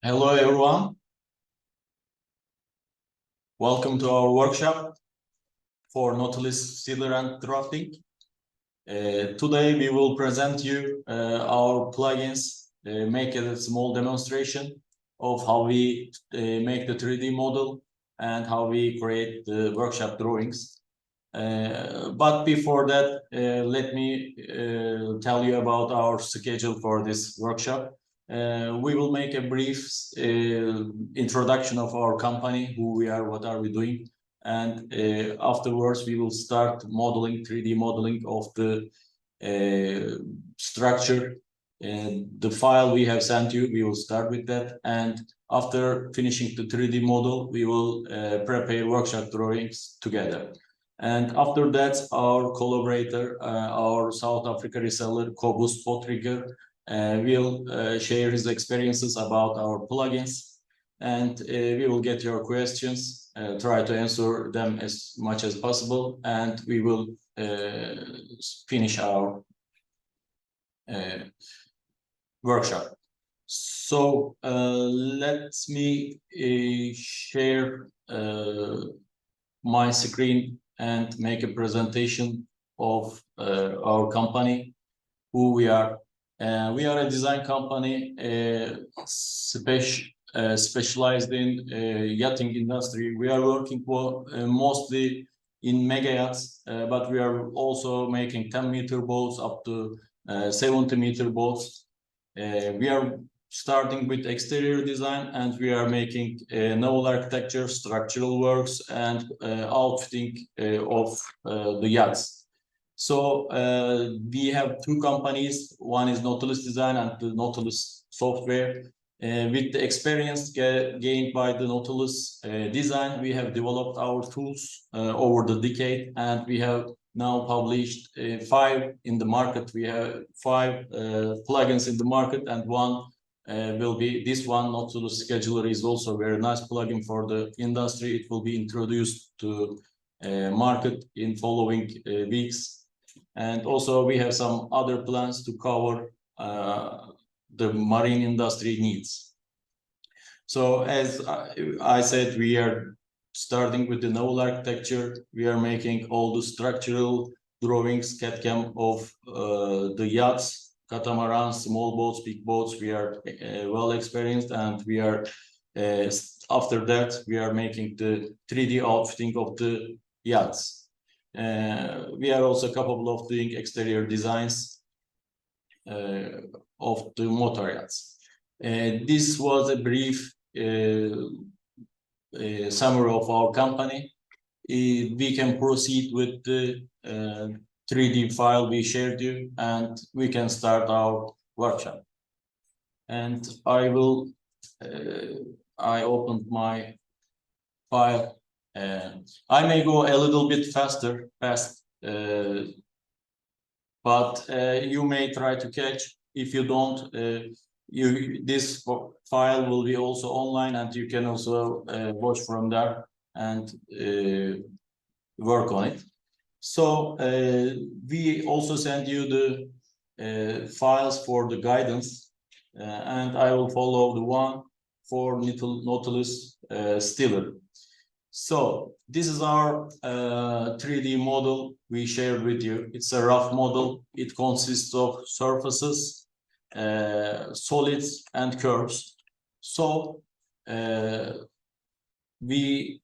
Hello everyone, welcome to our workshop for NotilusSteeler NotilusDrafting. Today we will present you our plugins, make a small demonstration of how we make the 3D model and how we create the workshop drawings. But before that, let me tell you about our schedule for this workshop. We will make a brief introduction of our company, who we are, what are we doing, and afterwards we will start modeling, 3D modeling of the structure. The file we have sent you, we will start with that, and after finishing the 3D model, we will prepare workshop drawings together. And after that, our collaborator, our South Africa reseller, Cobus Potrigger, will share his experiences about our plugins, and we will get your questions, try to answer them as much as possible, and we will finish our workshop. So let me share my screen and make a presentation of our company, who we are. We are a design company specialized in yachting industry. We are working for, mostly in mega yachts, but we are also making 10-meter boats up to 70-meter boats. We are starting with exterior design, and we are making naval architecture, structural works, and outfitting of the yachts. So we have two companies. One is Notilus Design and the Notilus Software. With the experience gained by the Notilus Design, we have developed our tools over the decade, and we have now published 5 in the market. We have 5 plugins in the market, and one will be this one. Notilus Scheduler is also a very nice plugin for the industry. It will be introduced to market in following weeks. And also we have some other plans to cover the marine industry needs. So as I said, we are starting with the naval architecture. We are making all the structural drawings, CAD/CAM of the yachts, catamarans, small boats, big boats. We are well experienced, and we are after that we are making the 3D outfitting of the yachts. We are also capable of doing exterior designs of the motor yachts. This was a brief summary of our company. We can proceed with the 3D file we shared you, and we can start our workshop. And I opened my file. I may go a little bit fast, but you may try to catch. If you don't, this file will be also online, and you can also watch from there and work on it. So we also send you the files for the guidance, and I will follow the one for NotilusSteeler. So this is our 3D model we shared with you. It's a rough model. It consists of surfaces, solids, and curves. So we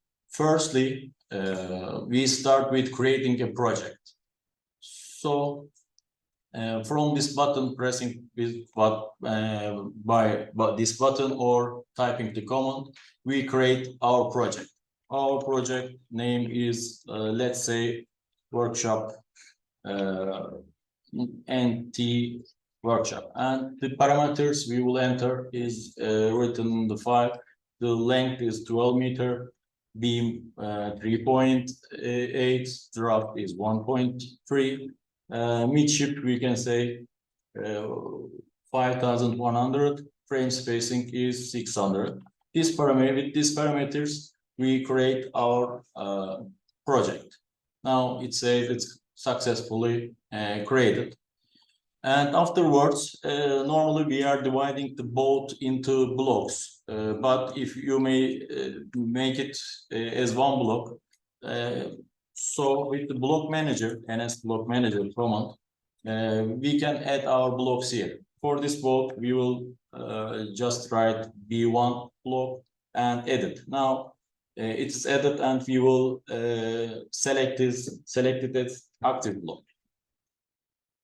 start with creating a project. So from this button, pressing this by this button or typing the command, we create our project. Our project name is, let's say, workshop NT workshop, and the parameters we will enter is written in the file. The length is 12 meter, beam 3.8, draft is 1.3, midship we can say 5,100, frame spacing is 600. With these parameters we create our project. Now it says it's successfully created. And afterwards, normally we are dividing the boat into blocks. But if you may make it as one block, so with the block manager, NS block manager command, we can add our blocks here. For this boat, we will just write B1 block and edit. Now it's added, and we will select it as active block.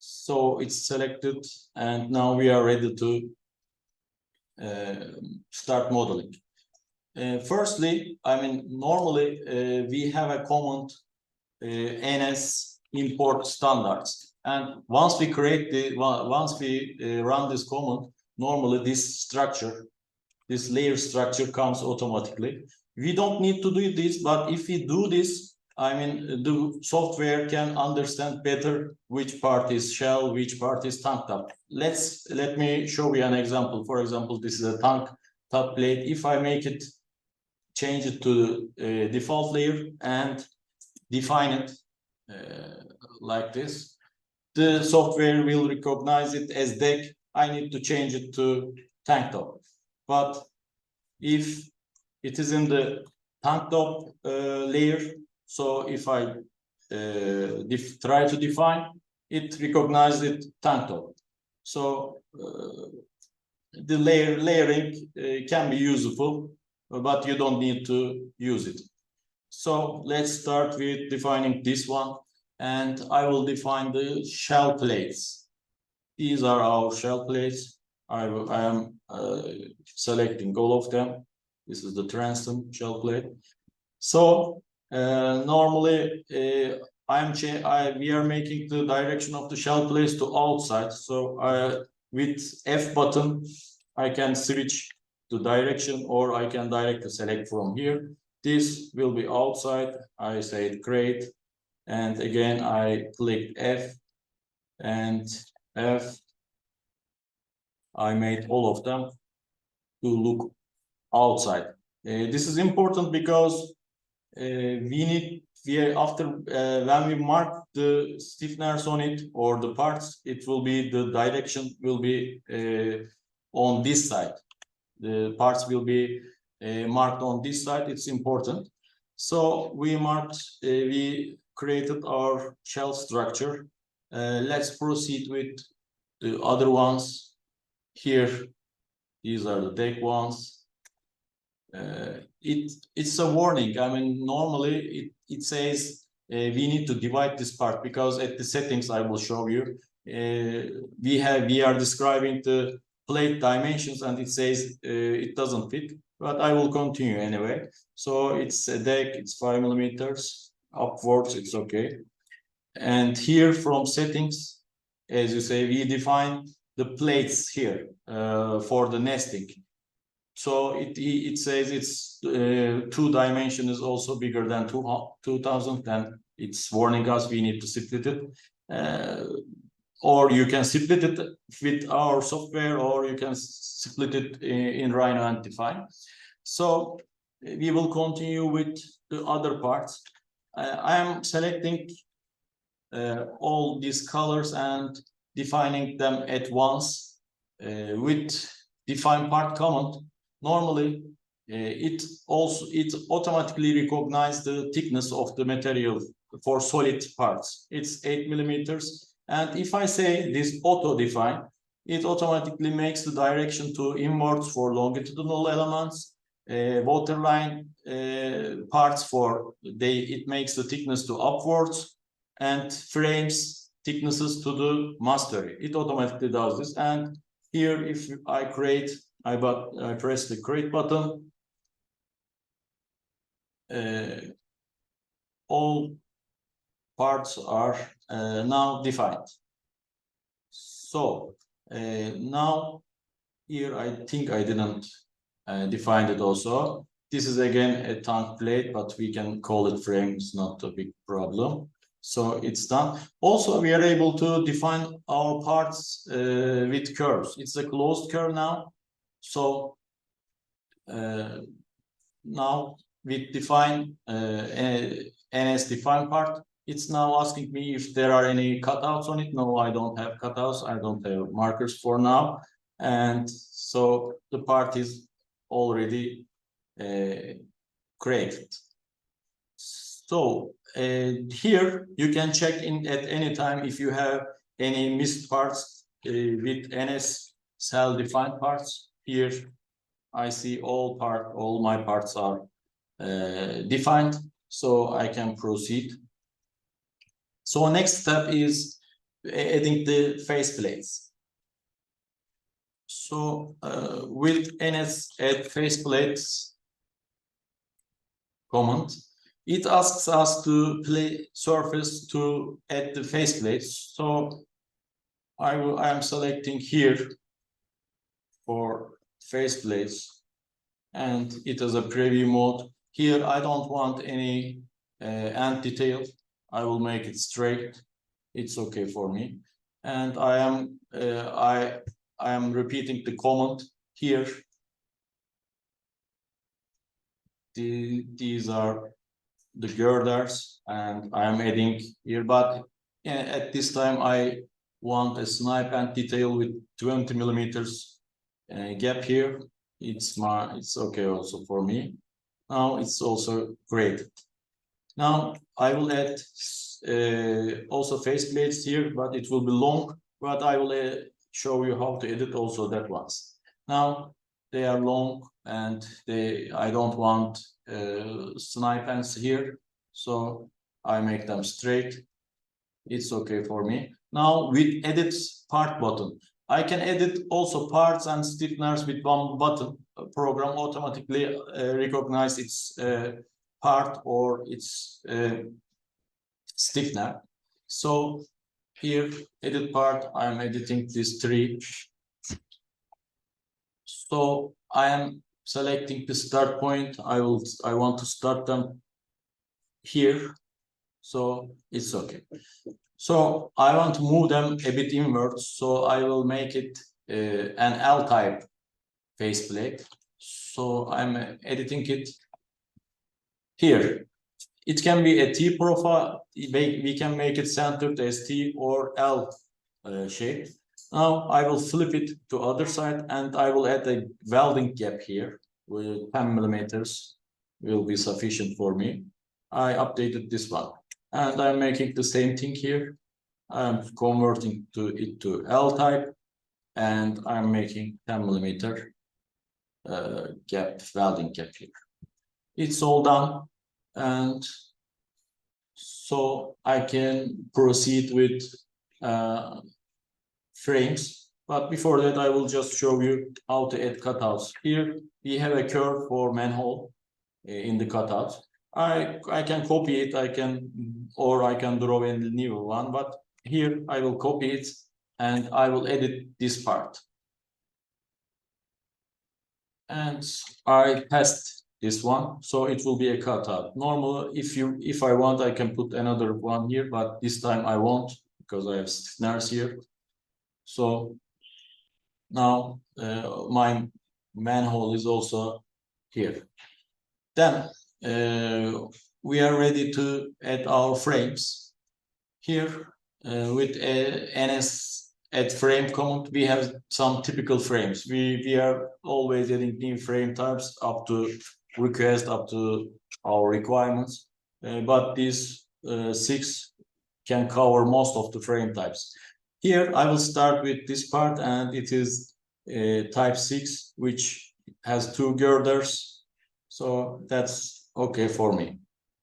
So it's selected, and now we are ready to start modeling. Firstly, I mean, normally we have a command NS import standards, and once we run this command, normally this structure, this layer structure comes automatically. We don't need to do this, but if we do this, I mean, the software can understand better which part is shell, which part is tank top. Let me show you an example. For example, this is a tank top plate. If I change it to default layer and define it like this, the software will recognize it as deck. I need to change it to tank top. But if it is in the tank top layer, so if I try to define, it recognizes it tank top. So the layering can be useful, but you don't need to use it. So let's start with defining this one, and I will define the shell plates. These are our shell plates. I am selecting all of them. This is the transom shell plate. So normally we are making the direction of the shell plates to outside. So with F button, I can switch the direction, or I can directly select from here. This will be outside. I say create, and again I click F and F. I made all of them to look outside. This is important because when we mark the stiffeners on it or the parts, it will be the direction will be on this side. The parts will be marked on this side. It's important. So we created our shell structure. Let's proceed with the other ones. Here, these are the deck ones. It's a warning. I mean, normally it says we need to divide this part, because at the settings I will show you, we are describing the plate dimensions, and it says it doesn't fit, but I will continue anyway. So it's a deck, it's 5 millimeters upwards, it's okay. And here from settings, as you say, we define the plates here for the nesting. So it says it's 2 dimension is also bigger than 2000, then it's warning us we need to split it. Or you can split it with our software, or you can split it in Rhino and define. So we will continue with the other parts. I am selecting all these colors and defining them at once with define part command. Normally, it automatically recognizes the thickness of the material for solid parts. It's 8 millimeters. And if I say this auto define, it automatically makes the direction to inwards for longitudinal elements, waterline parts it makes the thickness to upwards, and frames thicknesses to the mastery. It automatically does this. And here, if I press the create button, all parts are now defined. So now here I think I didn't define it also. This is again a tank plate, but we can call it frame. It's not a big problem. So it's done. Also, we are able to define our parts with curves. It's a closed curve now. So now we define NS define part. It's now asking me if there are any cutouts on it. No, I don't have cutouts. I don't have markers for now. And so the part is already created. So here you can check in at any time if you have any missed parts with NS cell defined parts. Here I see all my parts are defined, so I can proceed. So next step is adding the faceplates. So with NS add faceplates command, it asks us to play surface to add the faceplates. So I am selecting here for faceplates, and it is a preview mode. Here I don't want any end detail. I will make it straight. It's okay for me. And I am repeating the command here. These are the girders, and I am adding here, but at this time I want a snipe and detail with 20 millimeters gap here. It's okay also for me. Now it's also created. Now I will add also faceplates here, but it will be long, but I will show you how to edit also that ones. Now they are long, and I don't want snipe ends here, so I make them straight. It's okay for me. Now with edit part button, I can edit also parts and stiffeners with one button. A program automatically recognize its part or its stiffener. So here, edit part, I am editing this tree. So I am selecting the start point. I want to start them here. So it's okay. So I want to move them a bit inwards. So I will make it an L-type faceplate. So I'm editing it here. It can be a T profile. We can make it centered as T or L shape. Now I will flip it to other side, and I will add a welding gap here with 10 millimeters will be sufficient for me. I updated this one, and I'm making the same thing here. I'm converting it to L type, and I'm making 10 millimeter welding gap here. It's all done, and so I can proceed with frames. But before that, I will just show you how to add cutouts. Here we have a curve for manhole in the cutout. I can copy it, or I can draw a new one, but here I will copy it and I will edit this part. And I test this one, so it will be a cutout. Normally, if I want, I can put another one here, but this time I won't because I have stiffeners here. So now my manhole is also here. Then we are ready to add our frames. Here with NS add frame command, we have some typical frames. We are always adding new frame types up to request, up to our requirements. But these 6 can cover most of the frame types. Here I will start with this part, and it is type 6, which has 2 girders. So that's okay for me.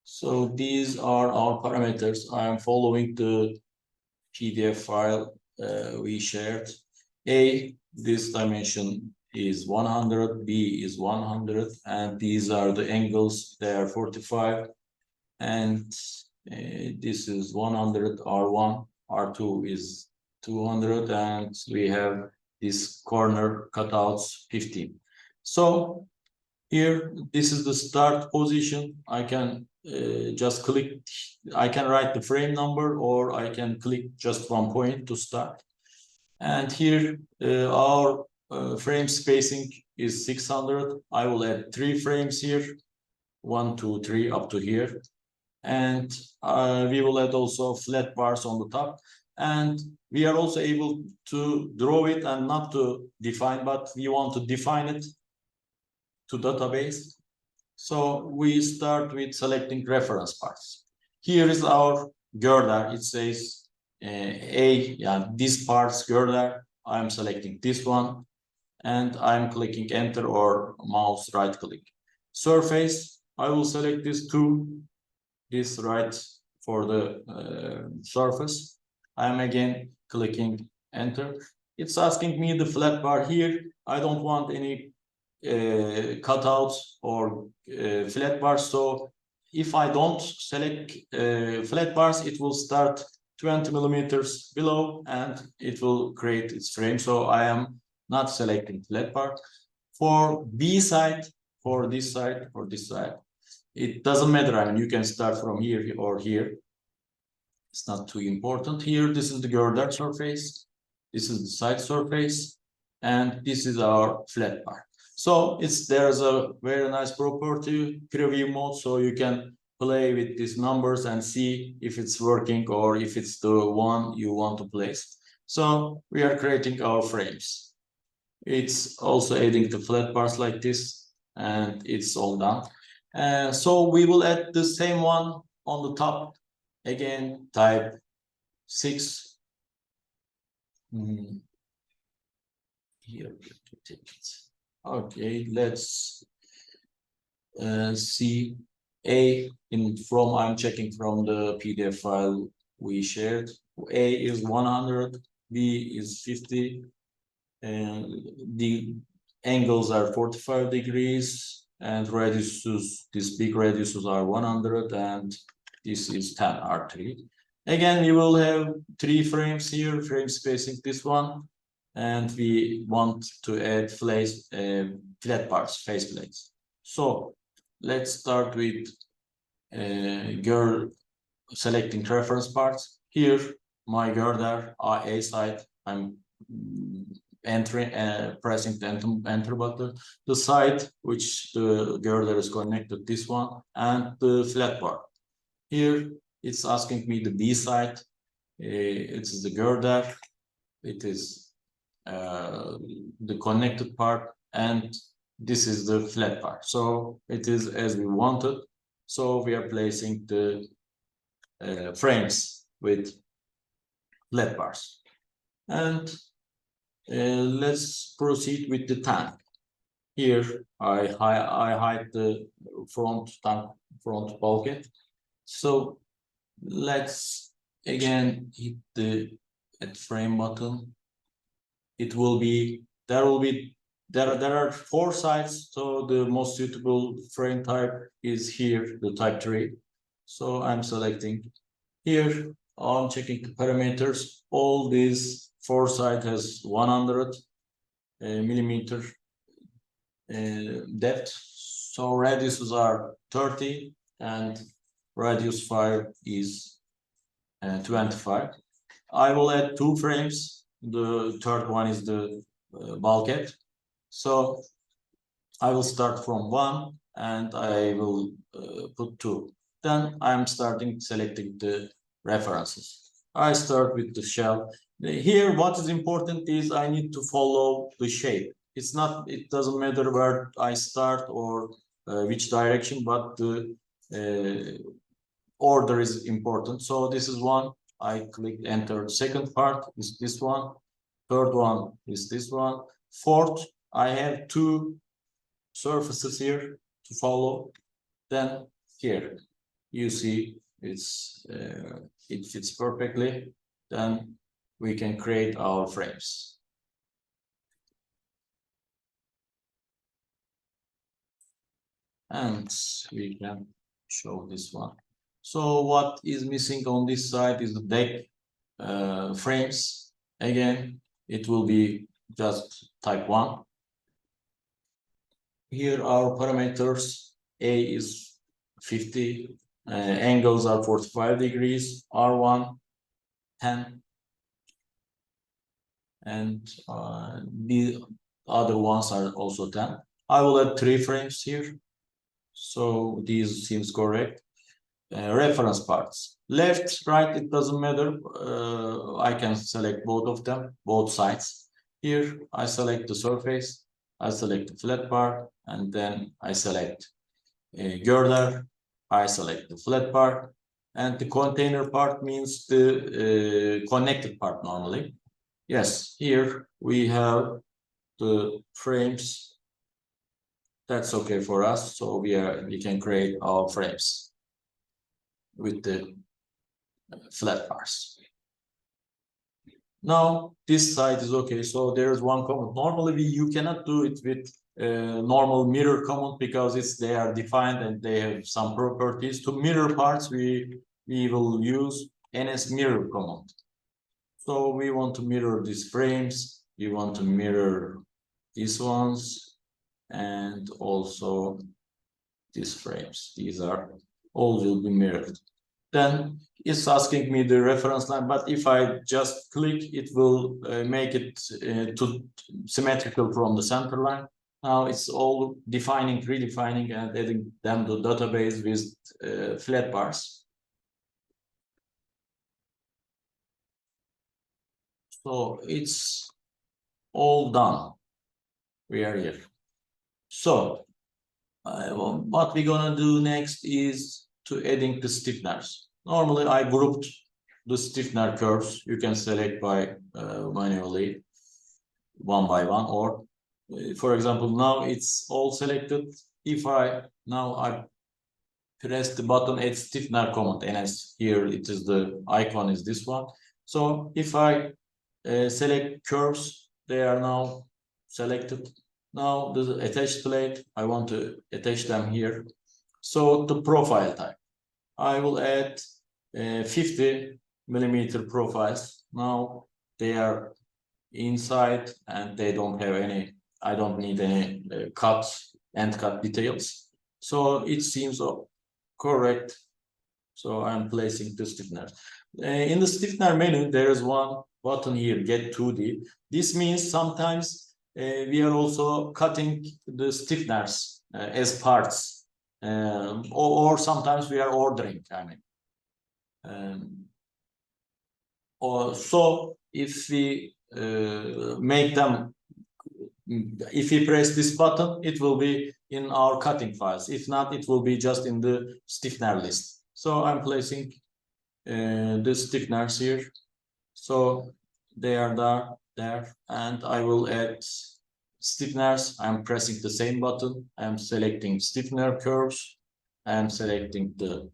So these are our parameters. I am following the PDF file we shared. A, this dimension is 100, B is 100, and these are the angles. They are 45, and this is 100, R1, R2 is 200, and we have this corner cutouts 15. So here, this is the start position. I can just click, I can write the frame number, or I can click just one point to start. And here, our frame spacing is 600. I will add 3 frames here, 1, 2, 3 up to here. and we will add also flat bars on the top, and we are also able to draw it and not to define, but we want to define it to database. So we start with selecting reference parts. Here is our girder. It says this part's girder. I'm selecting this one, and I'm clicking enter or mouse right click. Surface, I will select this right for the surface. I'm again clicking enter. It's asking me the flat bar here. I don't want any cutouts or flat bars. So if I don't select flat bars, it will start 20 millimeters below and it will create its frame. So I am not selecting flat bar. For B side, for this side, it doesn't matter. I mean, you can start from here or here. It's not too important. Here, this is the girder surface. This is the side surface. And this is our flat bar. So there's a very nice property preview mode. So you can play with these numbers and see if it's working or if it's the one you want to place. So we are creating our frames. It's also adding the flat bars like this, and it's all done. So we will add the same one on the top. Again, type 6. Here, okay, let's see A I'm checking from the PDF file we shared. A is 100, B is 50, and the angles are 45 degrees, and radiuses, these big radiuses are 100, and this is 10 R3. Again, we will have 3 frames here, frame spacing this one, and we want to add flat bars, face plates. So let's start with selecting reference parts. Here, my girder, A side, I'm entering, pressing the enter button. The side which the girder is connected, this one, and the flat bar. Here, it's asking me the B side. It's the girder. It is the connected part, and this is the flat bar. So it is as we wanted. So we are placing the frames with flat bars. And let's proceed with the tank. Here I hide the front bulkhead. So let's again hit the add frame button. It will be there are 4 sides, so the most suitable frame type is here, the type 3. So I'm selecting here. I'm checking the parameters. All these 4 sides has 100 millimeter depth. So radiuses are 30 and radius 5 is 25. I will add 2 frames. The third one is the bulkhead. So I will start from 1 and I will put 2. Then I'm selecting the references. I start with the shell. Here, what is important is I need to follow the shape. It doesn't matter where I start or which direction, but the order is important. So this is one. I click enter. Second part is this one. Third one is this one. Fourth, I have 2 surfaces here to follow. Then here, you see it fits perfectly. Then we can create our frames. And we can show this one. So what is missing on this side is the deck frames. Again, it will be just type 1. Here are parameters. A is 50, angles are 45 degrees, R1 10, and the other ones are also 10. I will add 3 frames here, so these seems correct. reference parts. Left, right, it doesn't matter. I can select both of them, both sides. Here, I select the surface, I select the flat part, and then I select girder, I select the flat part, and the container part means the connected part normally. Yes, here we have the frames. That's okay for us. So we can create our frames with the flat parts. Now this side is okay. So there's one comment. Normally you cannot do it with normal mirror command because they are defined and they have some properties. To mirror parts, we will use ns mirror command. So we want to mirror these frames. We want to mirror these ones and also these frames. These are all will be mirrored. Then it's asking me the reference line, but if I just click, it will make it to symmetrical from the center line. Now it's all defining, redefining, and adding them to database with flat bars. So it's all done. We are here. So what we're gonna do next is to adding the stiffeners. Normally I grouped the stiffener curves. You can select by manually one by one, or for example, now it's all selected. If I press the button add stiffener command, and as here it is the icon is this one. So if I select curves, they are now selected. Now the attached plate, I want to attach them here. So the profile type, I will add 50mm profiles. Now they are inside and they don't have any, I don't need any end cut details. So it seems correct. So I'm placing the stiffeners. In the stiffener menu, there is one button here, get 2D. This means sometimes we are also cutting the stiffeners as parts, or sometimes we are ordering, I mean. So if we make them, if we press this button, it will be in our cutting files. If not, it will be just in the stiffener list. So I'm placing the stiffeners here. So they are there, and I will add stiffeners. I'm pressing the same button. I'm selecting stiffener curves. I'm selecting the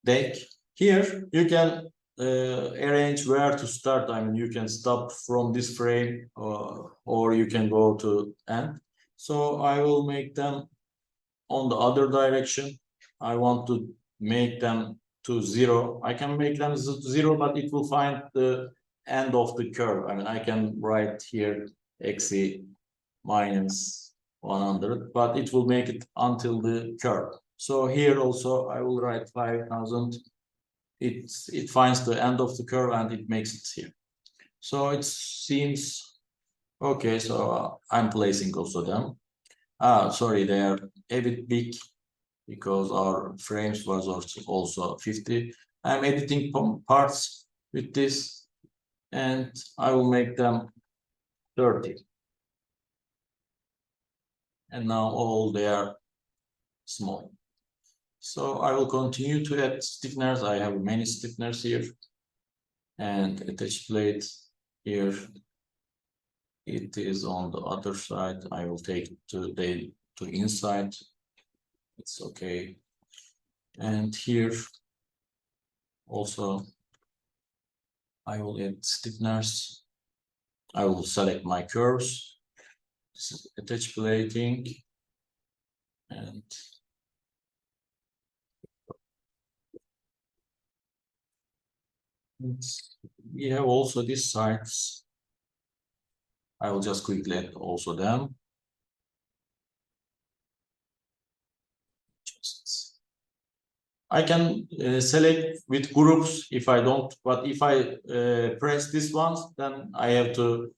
deck. Here you can arrange where to start. I mean, you can stop from this frame, or you can go to end. So I will make them on the other direction. I want to make them to 0. I can make them 0, but it will find the end of the curve. I mean, I can write here xe minus 100, but it will make it until the curve. So here also I will write 5000. It finds the end of the curve and it makes it here. So it seems okay. So I'm placing also them. Sorry, they are a bit big because our frames was also 50. I'm editing parts with this, and I will make them 30. And now all they are small. So I will continue to add stiffeners. I have many stiffeners here, and attach plate here. It is on the other side. I will take to inside. It's okay. And here also I will add stiffeners. I will select my curves. This is attach plating, and we have also these sides. I will just quickly add also them. I can select with groups if I don't, but if I press this ones, then I have to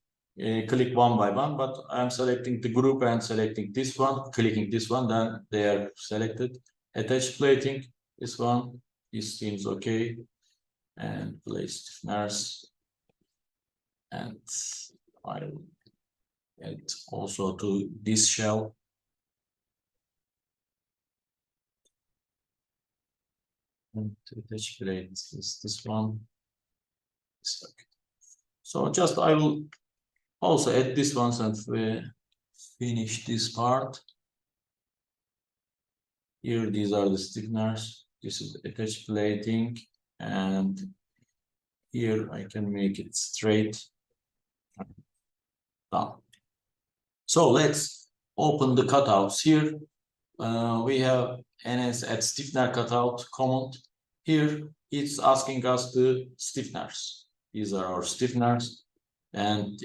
click one by one, but I'm selecting the group and selecting this one, clicking this one, then they are selected. attach plating. This one, this seems okay. And place stiffeners. And I will add also to this shell. And attach plate is this one. Okay. So just I will also add this one and finish this part. Here, these are the stiffeners. This is attach plating, and here I can make it straight. Done. So let's open the cutouts. Here we have ns at stiffener cutout command. Here it's asking us the stiffeners. These are our stiffeners. And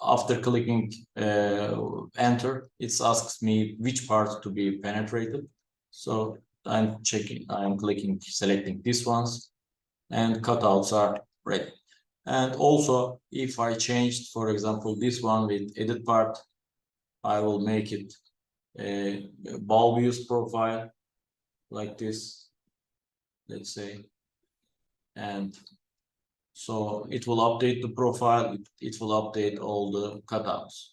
after clicking enter, it asks me which part to be penetrated. So I'm clicking, selecting these ones, and cutouts are ready. And also, if I changed, for example, this one with edit part, I will make it a bulbous profile like this, let's say. And so it will update the profile, it will update all the cutouts.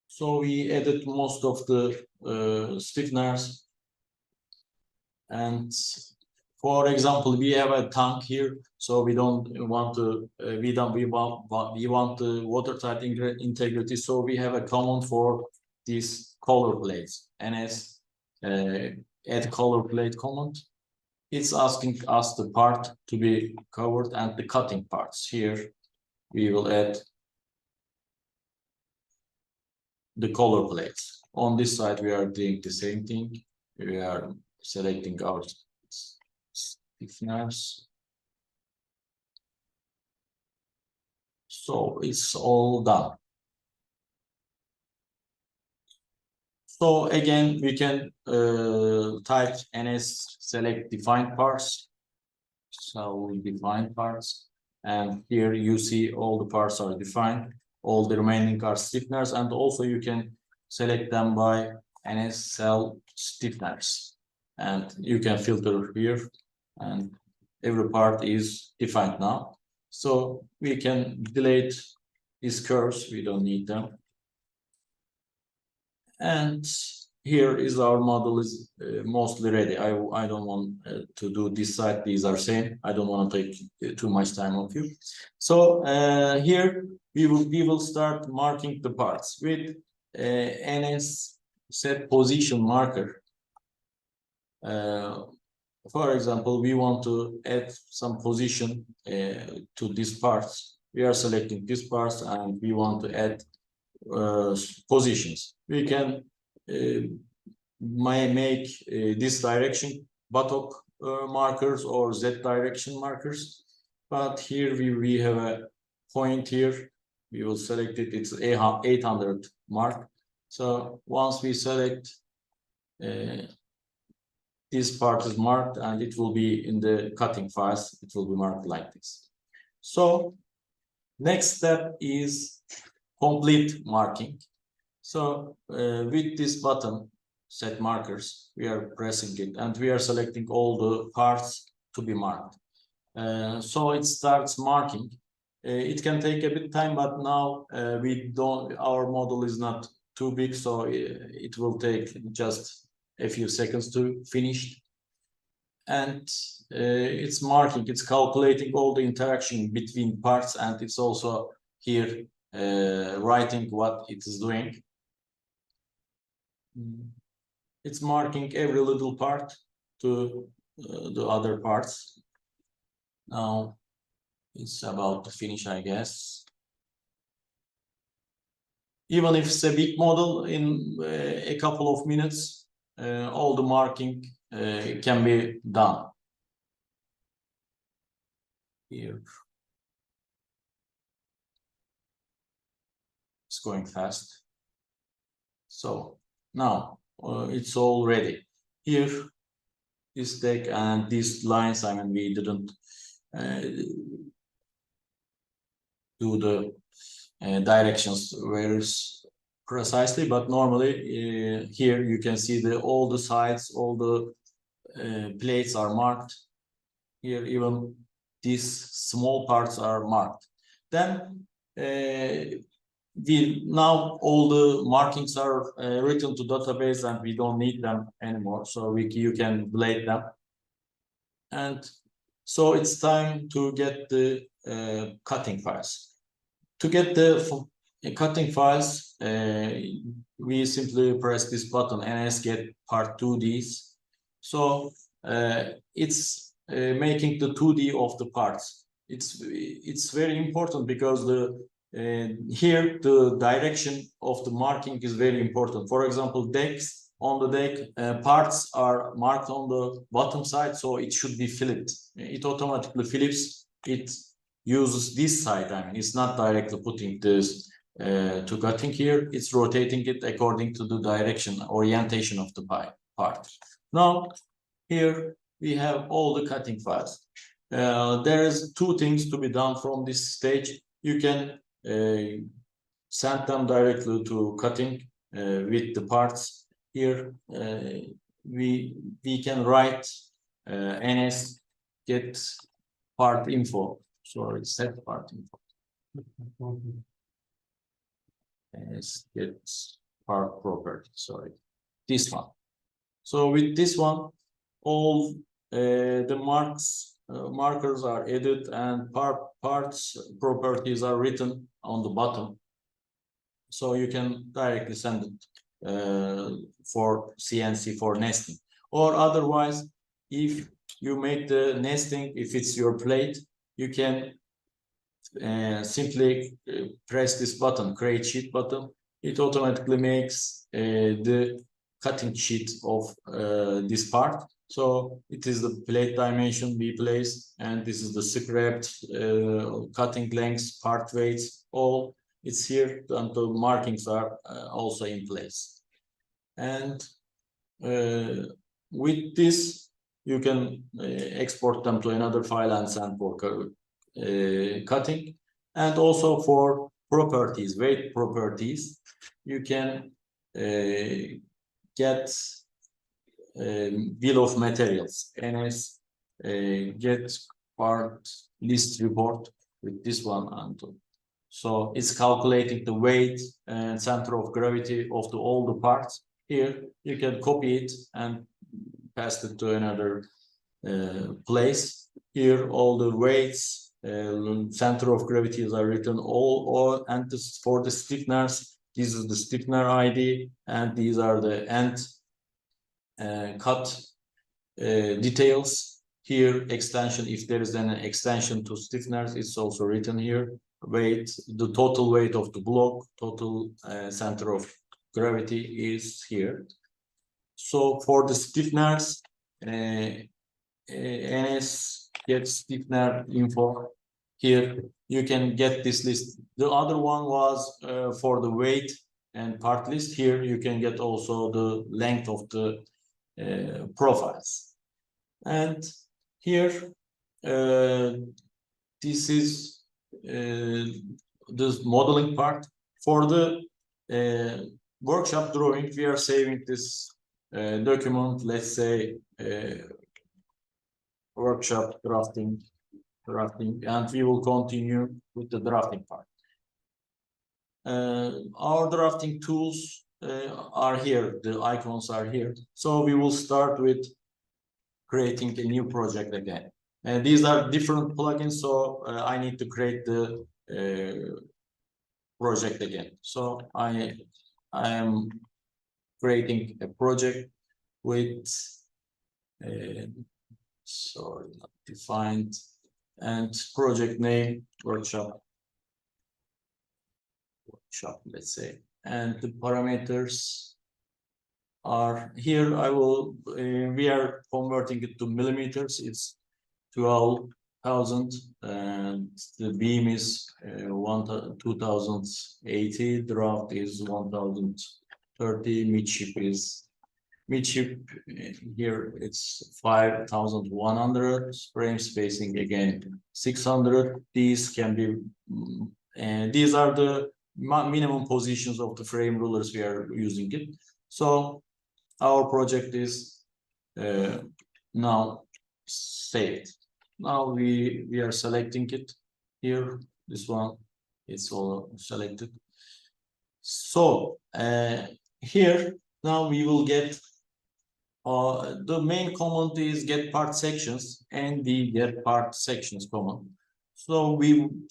So we added most of the stiffeners. And for example, we have a tank here, so we don't want to, we want the watertight integrity. So we have a command for these color plates, ns add color plate command. It's asking us the part to be covered and the cutting parts. Here we will add the color plates. On this side, we are doing the same thing. We are selecting our stiffeners. So it's all done. So again, we can type ns select defined parts. So we define parts, and here you see all the parts are defined. All the remaining are stiffeners, and also you can select them by ns cell stiffeners, and you can filter here, and every part is defined now. So we can delete these curves, we don't need them. And here is our model is mostly ready. I don't want to do this side, these are same. I don't want to take too much time of you. So here we will start marking the parts with ns set position marker. For example, we want to add some position to these parts. We are selecting these parts and we want to add positions. We can make this direction buttock markers or Z direction markers, but here we have a point here. We will select it. It's 800 mark. So once we select, this part is marked, and it will be in the cutting files. It will be marked like this. So next step is complete marking. So with this button, set markers, we are pressing it, and we are selecting all the parts to be marked. So it starts marking. It can take a bit of time, but now our model is not too big, so it will take just a few seconds to finish. And it's marking, it's calculating all the interaction between parts, and it's also here writing what it is doing. It's marking every little part to the other parts. Now it's about to finish, I guess. Even if it's a big model, in a couple of minutes, all the marking can be done. Here. It's going fast. So now it's all ready. Here, this deck and these lines, I mean, we didn't do the directions, whereas precisely, but normally here you can see all the sides, all the plates are marked. Here even these small parts are marked. Then now all the markings are written to database and we don't need them anymore. So you can blade them. And so it's time to get the cutting files. To get the cutting files, we simply press this button, NS get part 2Ds. So it's making the 2D of the parts. It's very important because here the direction of the marking is very important. For example, decks on the deck, parts are marked on the bottom side, so it should be flipped. It automatically flips. It uses this side. I mean, it's not directly putting this to cutting here. It's rotating it according to the direction, orientation of the part. Now, here we have all the cutting files. There is two things to be done from this stage. You can send them directly to cutting with the parts. Here we can write NS get part info. Sorry, set part info. NS get part property. Sorry, this one. So with this one, all the markers are added and parts properties are written on the bottom. So you can directly send it for CNC for nesting. Or otherwise, if you make the nesting, if it's your plate, you can simply press this button, create sheet button. It automatically makes the cutting sheet of this part. So it is the plate dimension we place, and this is the scrapped cutting lengths, part weights, all it's here, and the markings are also in place. And with this, you can export them to another file and send for cutting. And also for properties, weight properties, you can get bill of materials, NS get part list report with this one, and so it's calculating the weight and center of gravity of all the parts. Here you can copy it and pass it to another place. Here all the weights, center of gravities are written all and this for the stiffeners. This is the stiffener ID, and these are the end cut details. Here extension, if there is an extension to stiffeners, it's also written here. Weight, the total weight of the block, total center of gravity is here. So for the stiffeners, NS get stiffener info. Here you can get this list. The other one was for the weight and part list. Here you can get also the length of the profiles. And here this is this modeling part. For the workshop drawing, we are saving this document, let's say workshop drafting, and we will continue with the drafting part. Our drafting tools are here, the icons are here. So we will start with creating a new project again. And these are different plugins, so I need to create the project again. So I am creating a project with sorry, not defined, and project name workshop, let's say, and the parameters are here. I will we are converting it to millimeters. It's 12,000 and the beam is 2080, draft is 1030, midship is here it's 5100, frame spacing again 600. These can be and these are the minimum positions of the frame rulers we are using it. So our project is now saved. Now we are selecting it here. This one, it's all selected. So here now we will get the main command is get part sections and the get part sections command. So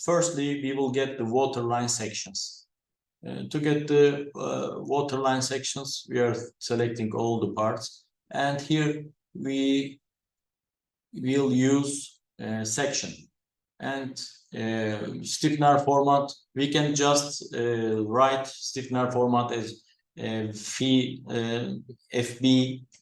firstly we will get the waterline sections. To get the waterline sections, we are selecting all the parts, and here we will use section and stiffener format. We can just write stiffener format as FB,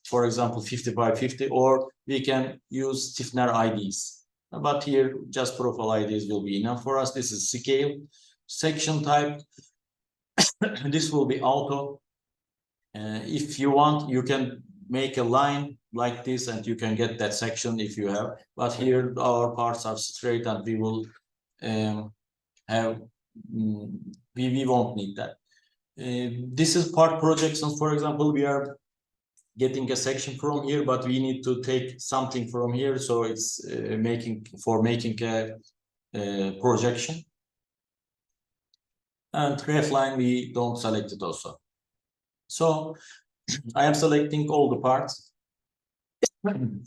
for example, 50 by 50, or we can use stiffener IDs. But here, just profile IDs will be enough for us. This is scale. Section type, this will be auto. If you want, you can make a line like this and you can get that section if you have. But here our parts are straight and we will we won't need that. This is part projections. For example, we are getting a section from here, but we need to take something from here, so it's making a projection. And ref line we don't select it also. So I am selecting all the parts.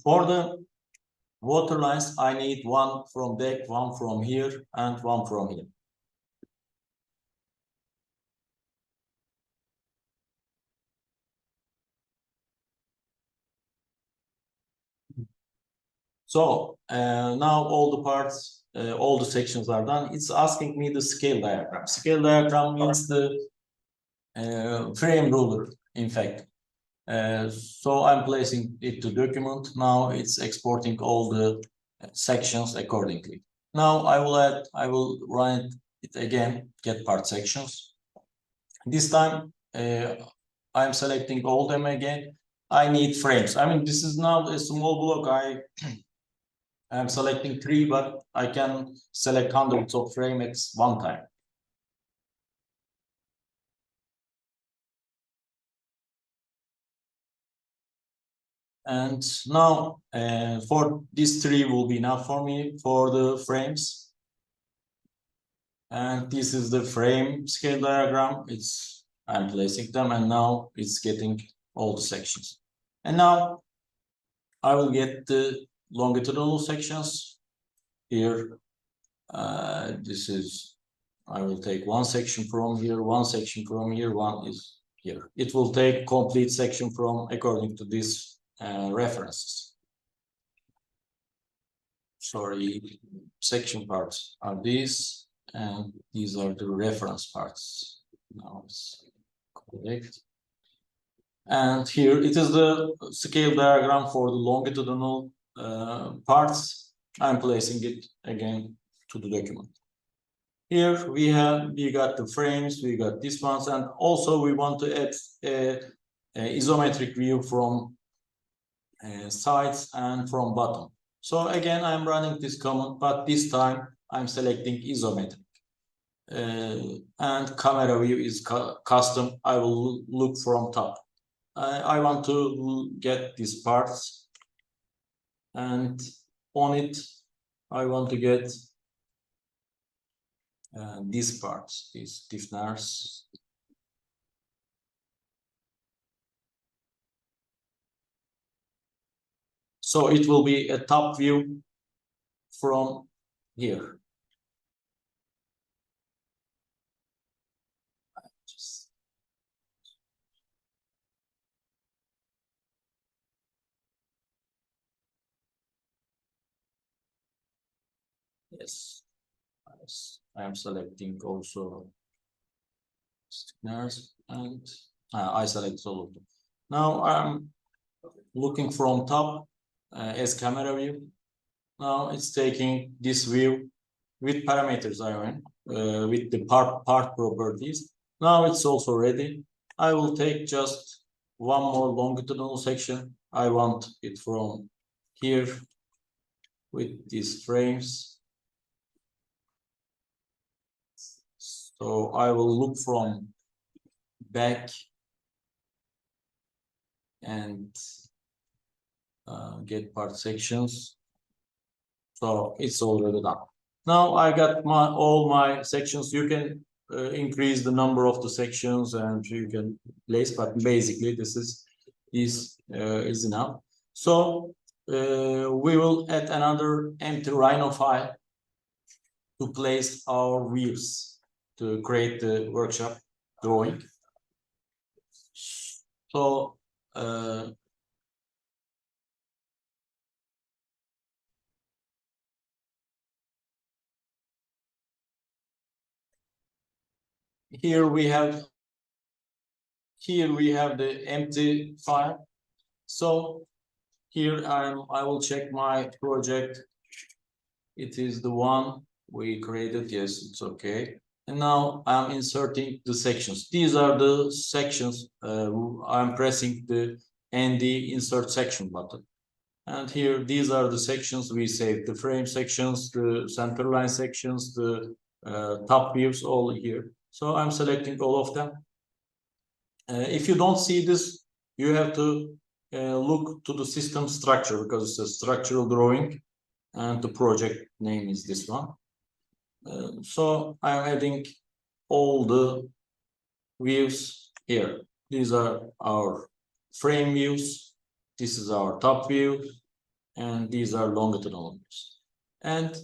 For the water lines, I need one from deck, one from here, and one from here. So now all the parts, all the sections are done. It's asking me the scale diagram. Scale diagram means the frame ruler, in fact. So I'm placing it to document. Now it's exporting all the sections accordingly. Now I will run it again, get part sections. This time I'm selecting all them again. I need frames. I mean, this is now a small block. I'm selecting 3, but I can select hundreds of frames at one time. And now for these 3 will be enough for me for the frames. And this is the frame scale diagram. I'm placing them, and now it's getting all the sections. And now I will get the longitudinal sections here. I will take one section from here, one section from here, one is here. It will take complete section from according to these references. Sorry, section parts are these, and these are the reference parts. Now it's correct. And here it is the scale diagram for the longitudinal parts. I'm placing it again to the document. Here we got the frames, we got these ones, and also we want to add a isometric view from sides and from bottom. So again, I'm running this command, but this time I'm selecting isometric. And camera view is custom. I will look from top. I want to get these parts, and on it, I want to get these parts, these stiffeners. So it will be a top view from here. Yes, I am selecting also stiffeners, and I select all of them. Now I'm looking from top as camera view. Now it's taking this view with parameters, with the part properties. Now it's also ready. I will take just one more longitudinal section. I want it from here with these frames. So I will look from back and get part sections. So it's already done. Now I got all my sections. You can increase the number of the sections and you can place, but basically this is enough. So we will add another empty Rhino file to place our views to create the workshop drawing. So here we have the empty file. So here I will check my project. It is the one we created. Yes, it's okay. And now I'm inserting the sections. These are the sections. I'm pressing the ND insert section button. And here, these are the sections we saved. The frame sections, the centerline sections, the top views, all here. So I'm selecting all of them. If you don't see this, you have to look to the system structure because it's a structural drawing and the project name is this one. So I'm adding all the views here. These are our frame views. This is our top view, and these are longitudinal views. And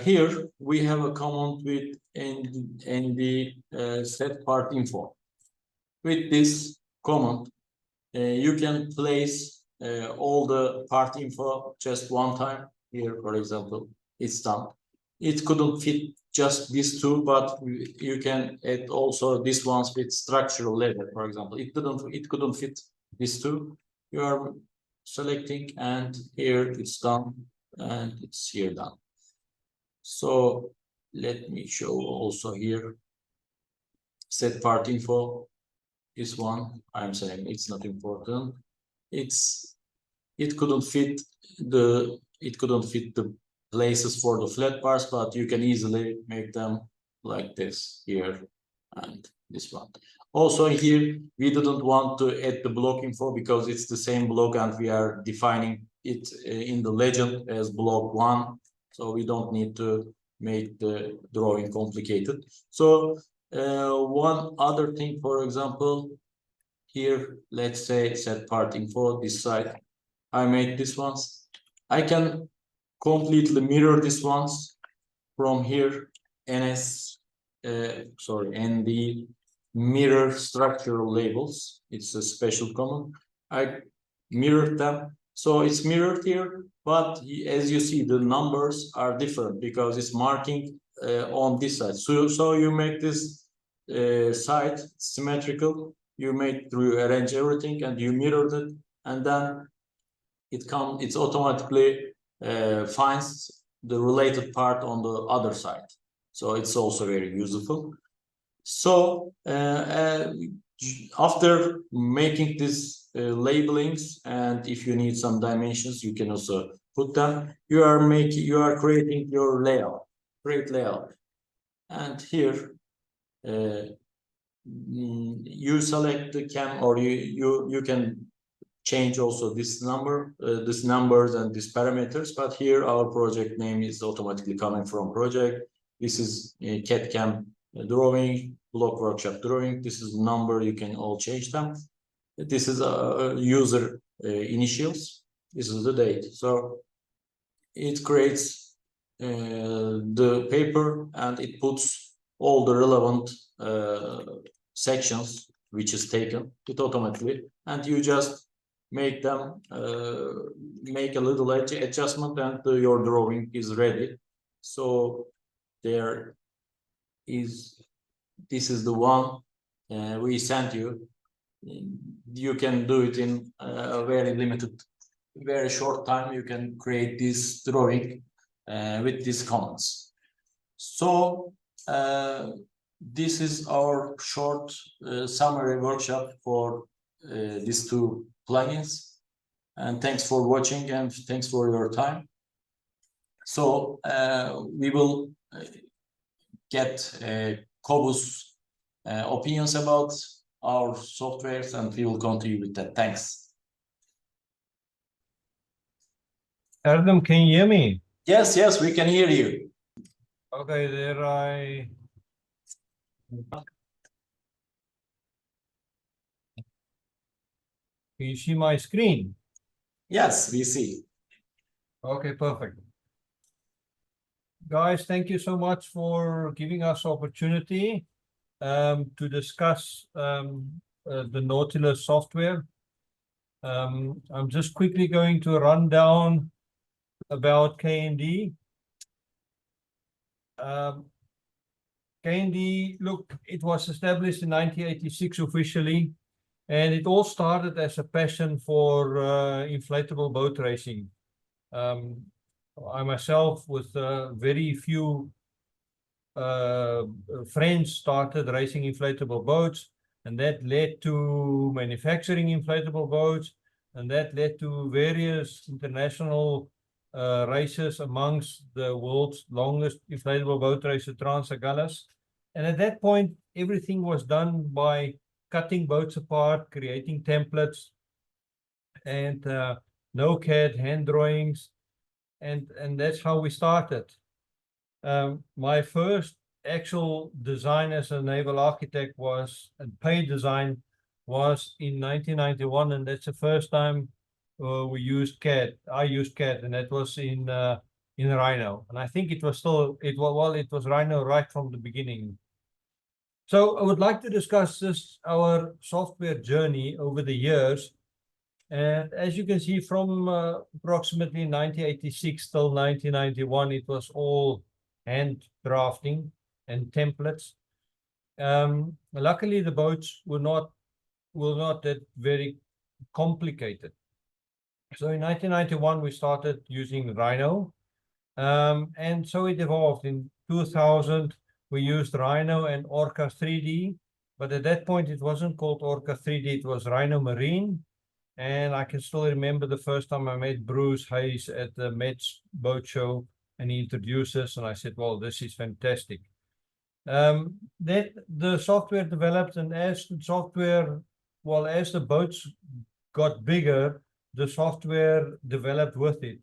here we have a command with ND set part info. With this command, you can place all the part info just one time. Here, for example, it's done. It couldn't fit just these two, but you can add also this ones with structural level, for example. It couldn't fit these two. You are selecting, and here it's done, and it's here done. So let me show also here set part info. This one I'm saying it's not important. It couldn't fit the places for the flat bars, but you can easily make them like this here and this one. Also here we didn't want to add the block info because it's the same block and we are defining it in the legend as block 1, so we don't need to make the drawing complicated. So one other thing, for example, here, let's say set part info, this side, I made this ones. I can completely mirror this ones from here, ND mirror structural labels. It's a special command. I mirrored them. So it's mirrored here, but as you see, the numbers are different because it's marking on this side. So you make this side symmetrical. You arrange everything and you mirrored it, and then it's automatically finds the related part on the other side. So it's also very useful. So after making this labelings, and if you need some dimensions, you can also put them. You are creating your layout, create layout, and here you select the cam, or you can change also this numbers and these parameters, but here our project name is automatically coming from project. This is a CAD/CAM drawing, block workshop drawing. This is number, you can all change them. This is a user initials. This is the date. So it creates the paper and it puts all the relevant sections which is taken it automatically, and you just make them make a little adjustment, and your drawing is ready. So this is the one we sent you. You can do it in a very short time. You can create this drawing with these comments. So this is our short summary workshop for these two plugins, and thanks for watching and thanks for your time. So we will get a Kobu's opinions about our softwares, and we will continue with that. Thanks. Erdem, can you hear me? Yes, yes, we can hear you. Okay, there I... Can you see my screen? Yes, we see. Okay, perfect. Guys, thank you so much for giving us opportunity to discuss the Notilus software. I'm just quickly going to run down about KND. KND, look, it was established in 1986 officially, and it all started as a passion for inflatable boat racing. I myself, with very few friends, started racing inflatable boats, and that led to manufacturing inflatable boats, and that led to various international races amongst the world's longest inflatable boat race, the Trans-Agulhas. And at that point, everything was done by cutting boats apart, creating templates, and no CAD hand drawings, and that's how we started. My first actual design as a naval architect was, and paid design, was in 1991, and that's the first time we used CAD. I used CAD, and that was in Rhino. And I think it was still, it was Rhino right from the beginning. So I would like to discuss our software journey over the years. And as you can see, from approximately 1986 till 1991, it was all hand drafting and templates. Luckily, the boats were not that very complicated. So in 1991, we started using Rhino. And so it evolved. In 2000, we used Rhino and Orca 3D. But at that point, it wasn't called Orca 3D, it was Rhino Marine. And I can still remember the first time I met Bruce Hayes at the Mets boat show, and he introduced us, and I said, well, this is fantastic. Then the software developed, and as the software, well, as the boats got bigger, the software developed with it.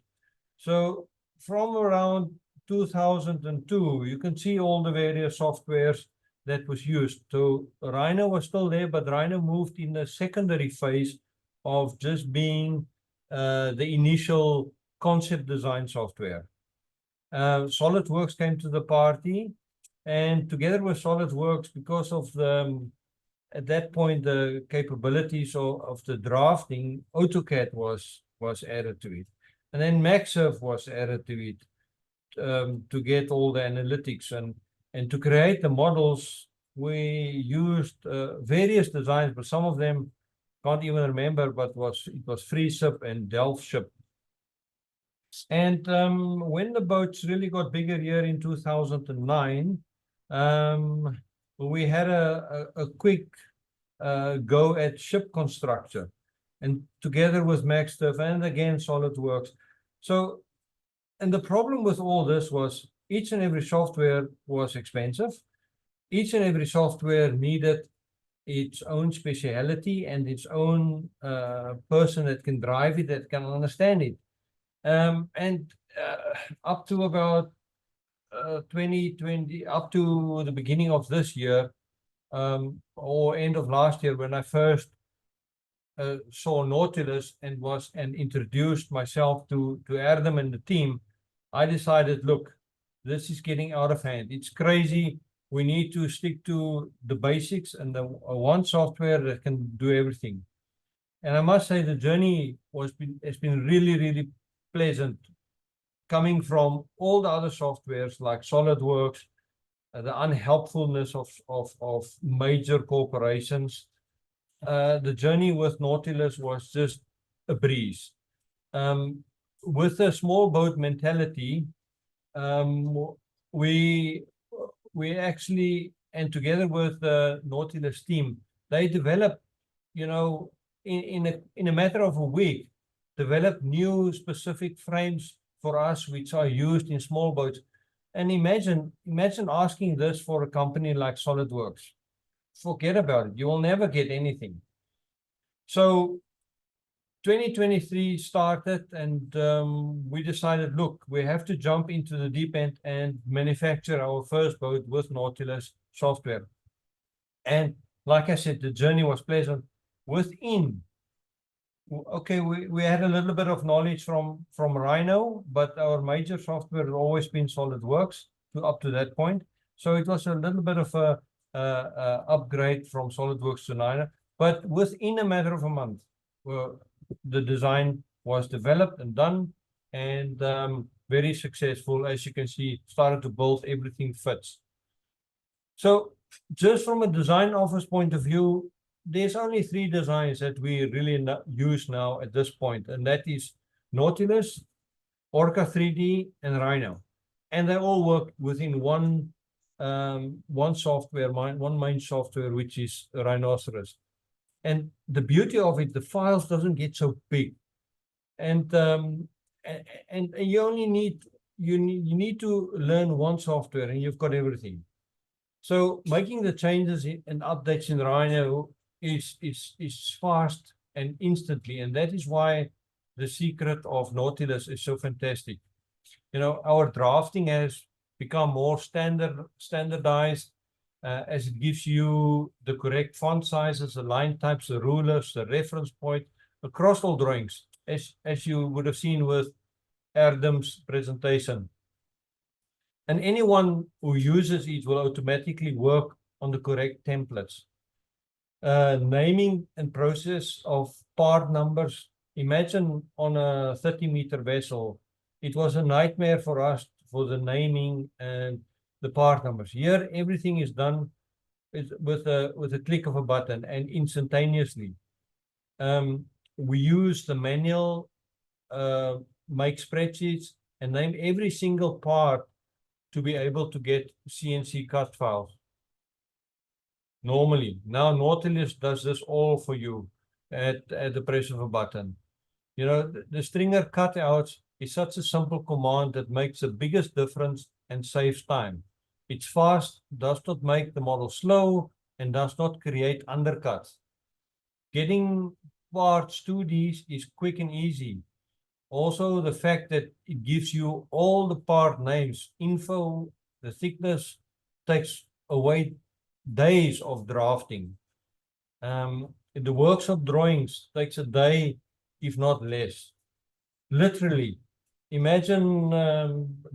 So from around 2002, you can see all the various softwares that was used. So Rhino was still there, but Rhino moved in the secondary phase of just being the initial concept design software. SolidWorks came to the party, and together with SolidWorks, because of the, at that point, the capabilities of the drafting, AutoCAD was added to it. And then MaxSurf was added to it to get all the analytics. And to create the models, we used various designs, but some of them can't even remember, but it was FreeShip and DelphShip. And when the boats really got bigger here in 2009, we had a quick go at ship construction, and together with MaxSurf and again SolidWorks. So, and the problem with all this was each and every software was expensive. Each and every software needed its own speciality and its own person that can drive it, that can understand it. And up to about 2020, up to the beginning of this year, or end of last year, when I first saw Nautilus and introduced myself to Erdem and the team, I decided, look, this is getting out of hand. It's crazy. We need to stick to the basics and the one software that can do everything. And I must say the journey has been really, really pleasant, coming from all the other softwares like SolidWorks, the unhelpfulness of major corporations. The journey with Nautilus was just a breeze. With a small boat mentality, we actually, and together with the Nautilus team, they developed, you know, in a matter of a week, developed new specific frames for us, which are used in small boats. And imagine asking this for a company like SolidWorks. Forget about it. You will never get anything. So 2023 started, and we decided, look, we have to jump into the deep end and manufacture our first boat with Notilus Software. And like I said, the journey was pleasant. Okay, we had a little bit of knowledge from Rhino, but our major software had always been SolidWorks up to that point. So it was a little bit of a upgrade from SolidWorks to Rhino. But within a matter of a month, the design was developed and done, and very successful. As you can see, started to build, everything fits. So just from a design office point of view, there's only 3 designs that we really use now at this point, and that is Nautilus, Orca 3D, and Rhino. And they all work within one software, one main software, which is Rhinoceros. And the beauty of it, the files doesn't get so big. And you only need, you need to learn one software and you've got everything. So making the changes and updates in Rhino is fast and instantly, and that is why the secret of Nautilus is so fantastic. You know, our drafting has become more standardized as it gives you the correct font sizes, the line types, the rulers, the reference point across all drawings, as you would have seen with Erdem's presentation. And anyone who uses it will automatically work on the correct templates. Naming and process of part numbers. Imagine on a 30-meter vessel, it was a nightmare for us for the naming and the part numbers. Here, everything is done with a click of a button and instantaneously. We use the manual, make spreadsheets and name every single part to be able to get CNC cut files. Normally, now Nautilus does this all for you at the press of a button. You know, the stringer cutouts is such a simple command that makes the biggest difference and saves time. It's fast, does not make the model slow, and does not create undercuts. Getting parts to these is quick and easy. Also, the fact that it gives you all the part names, info, the thickness, takes away days of drafting. The workshop drawings takes a day, if not less. Literally, imagine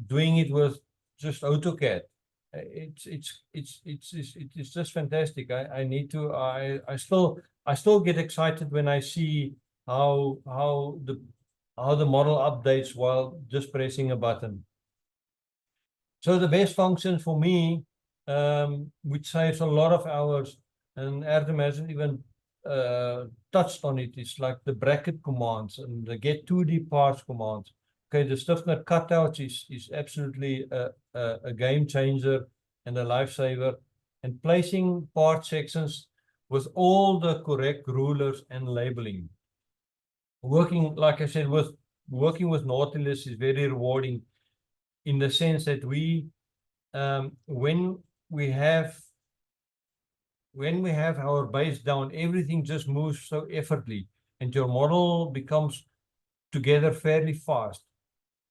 doing it with just AutoCAD. It's just fantastic. I still get excited when I see how the model updates while just pressing a button. So the best function for me, which saves a lot of hours, and Erdem hasn't even touched on it, is like the bracket commands and the get 2D parts commands. Okay, the stiffener cutouts is absolutely a game changer and a lifesaver. And placing part sections with all the correct rulers and labeling. Working, like I said, working with Nautilus is very rewarding in the sense that when we have our base down, everything just moves so effortlessly and your model becomes together fairly fast.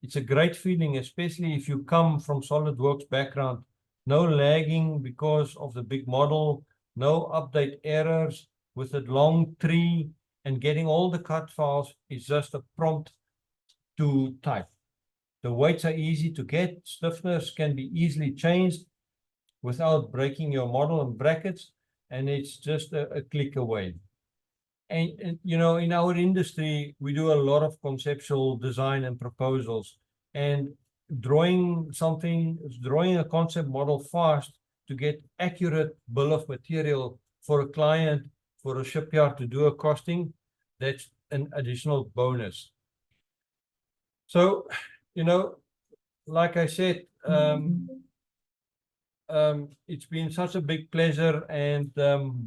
It's a great feeling, especially if you come from SolidWorks background. No lagging because of the big model, no update errors with a long tree, and getting all the cut files is just a prompt to type. The weights are easy to get. Stiffeners can be easily changed without breaking your model and brackets, and it's just a click away. And you know, in our industry, we do a lot of conceptual design and proposals, and drawing a concept model fast to get accurate bill of material for a client, for a shipyard to do a costing, that's an additional bonus. So, you know, like I said, it's been such a big pleasure, and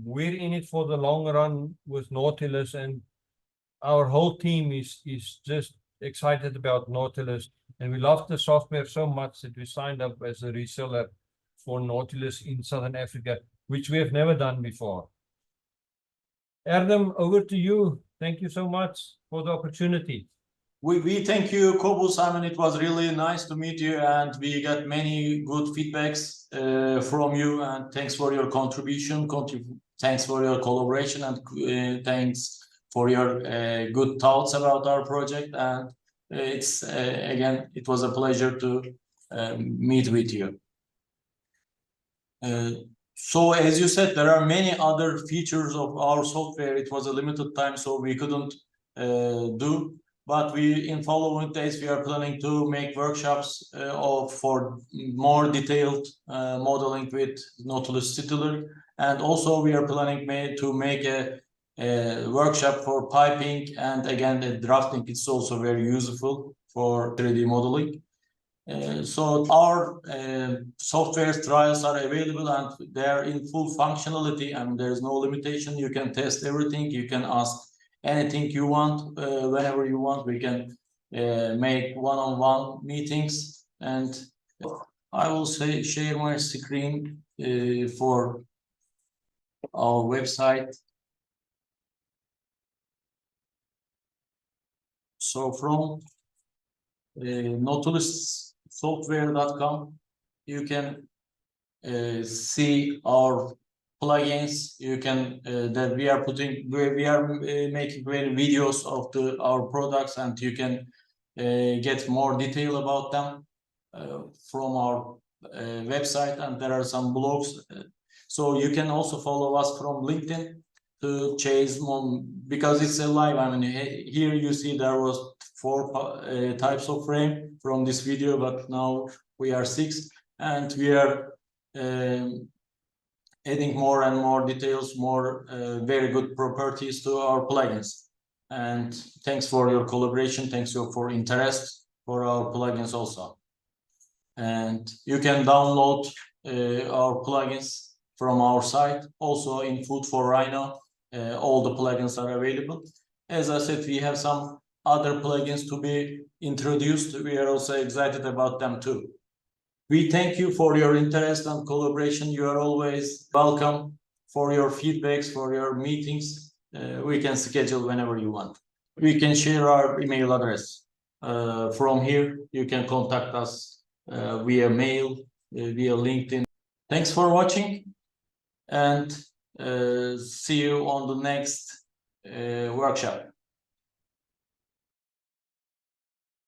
we're in it for the long run with Nautilus, and our whole team is just excited about Nautilus. And we loved the software so much that we signed up as a reseller for Nautilus in Southern Africa, which we have never done before. Erdem, over to you. Thank you so much for the opportunity. We thank you, Kobus. I mean, it was really nice to meet you, and we got many good feedbacks from you. And thanks for your contribution. Thanks for your collaboration, and thanks for your good thoughts about our project. And it's again, it was a pleasure to meet with you. So as you said, there are many other features of our software. It was a limited time, so we couldn't do. But in following days, we are planning to make workshops for more detailed modeling with NotilusSteeler. And also we are planning to make a workshop for piping, and again, the drafting is also very useful for 3D modeling. So our software trials are available, and they are in full functionality, and there's no limitation. You can test everything. You can ask anything you want, whenever you want. We can make one-on-one meetings, and I will share my screen for our website. So from NotilusSoftware.com, you can see our plugins. You can that we are making videos of our products, and you can get more detail about them from our website, and there are some blogs. So you can also follow us from LinkedIn to chase more, because it's a live. I mean, here you see there was 4 types of frame from this video, but now we are 6, and we are adding more and more details, more very good properties to our plugins. And thanks for your collaboration. Thanks for interest for our plugins also. And you can download our plugins from our site. Also in Food for Rhino, all the plugins are available. As I said, we have some other plugins to be introduced. We are also excited about them too. We thank you for your interest and collaboration. You are always welcome for your feedbacks, for your meetings. We can schedule whenever you want. We can share our email address. From here, you can contact us via mail, via LinkedIn. Thanks for watching, and see you on the next workshop.